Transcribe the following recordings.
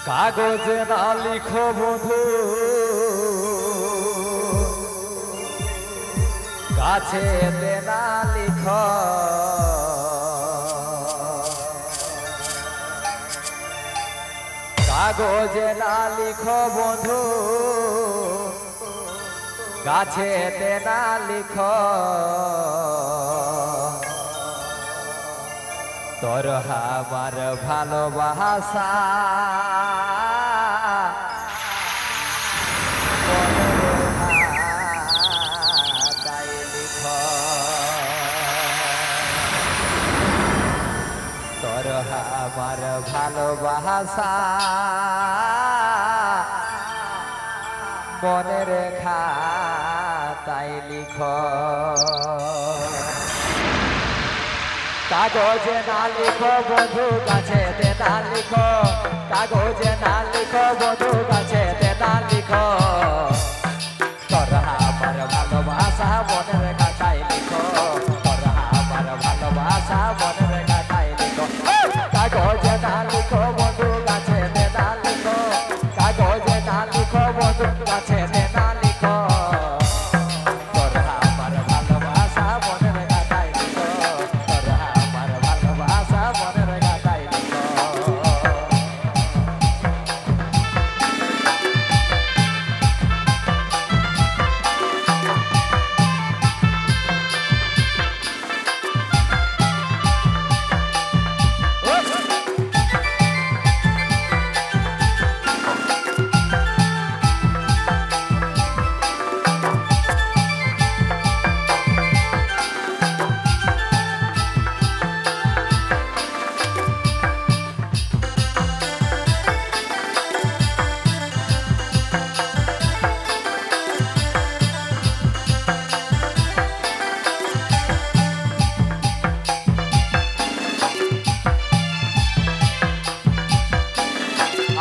কাগজে না লিখো বধু, কাছে না লিখো। কাগজে না লিখো বধু, কাছে না লিখো। তোর আমার ভালোবাসা তাই লিখ। তোর আমার ভালোবাসা মনে রেখা তাই লিখ। কাগজে না লিখো বধু, কাছে না লিখো। কাগজে না লিখো বধু, কাছে না লিখো। তোর আমার ভালোবাসা মনের কাটাই লিখো। তোর আমার ভালোবাসা মনের কাটাই লিখো। কাগজে না লিখো বধু, কাছে না লিখো। কাগজে না লিখো বধু, কাছে না লিখো। তোর আমার ভালোবাসা মনের কাটাই লিখো। তোর আমার ভালোবাসা মনের কাটাই লিখো।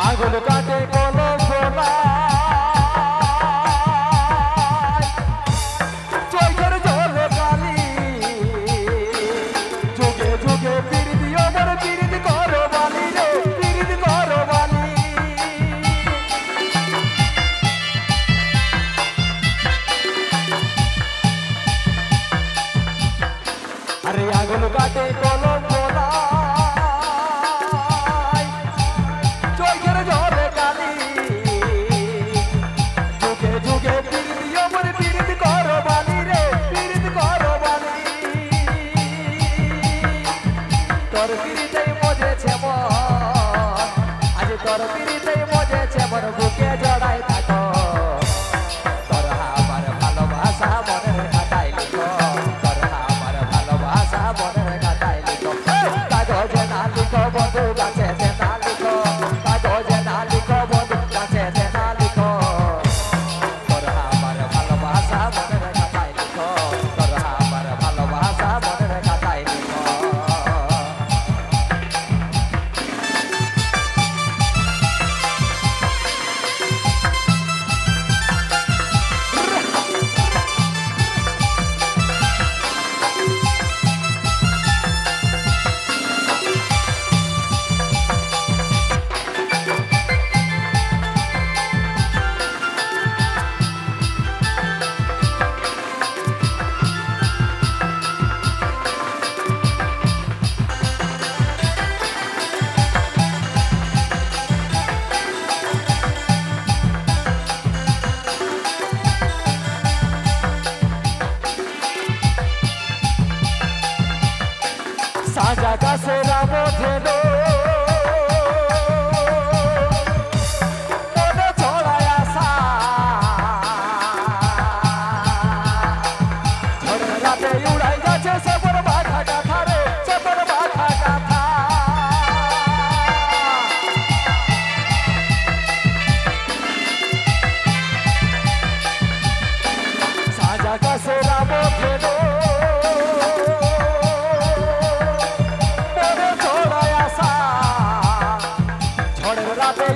আগুন কাটে কলম চোখের জলে কালি। যুগে যুগে পিরিতি ওপর পিরিতি করো বালি রে, পিরিতি করো বালি। আরে আগুন কাটে কলম তোর পিড়িতেই মজেছে মন, আজ তোর পিড়িতেই মজেছে মন, বুকে জড়াই থাকো। তোর আমার ভালোবাসা মনের খাতায় লিখো। তোর আমার ভালোবাসা মনের খাতায় লিখো। কাগজে না লিখো বন্ধু, কাছে না লিখো। কাগজে না লিখো বন্ধু, কাছে না লিখো। তোর আমার ভালোবাসা মনের খাতায় লিখো। তোর আমার ভালোবাসা মনের খাতায় লিখো। সাজা গাছের মধ্যে মনে ছড়ায় আসা। ঝড়ের রাতে উড়াই যাচ্ছে সেপর মাথা কাঁথা রে, সেপর মাথা কাঁথা। সাজা গাছের মধ্যে ঝড়ের রাতে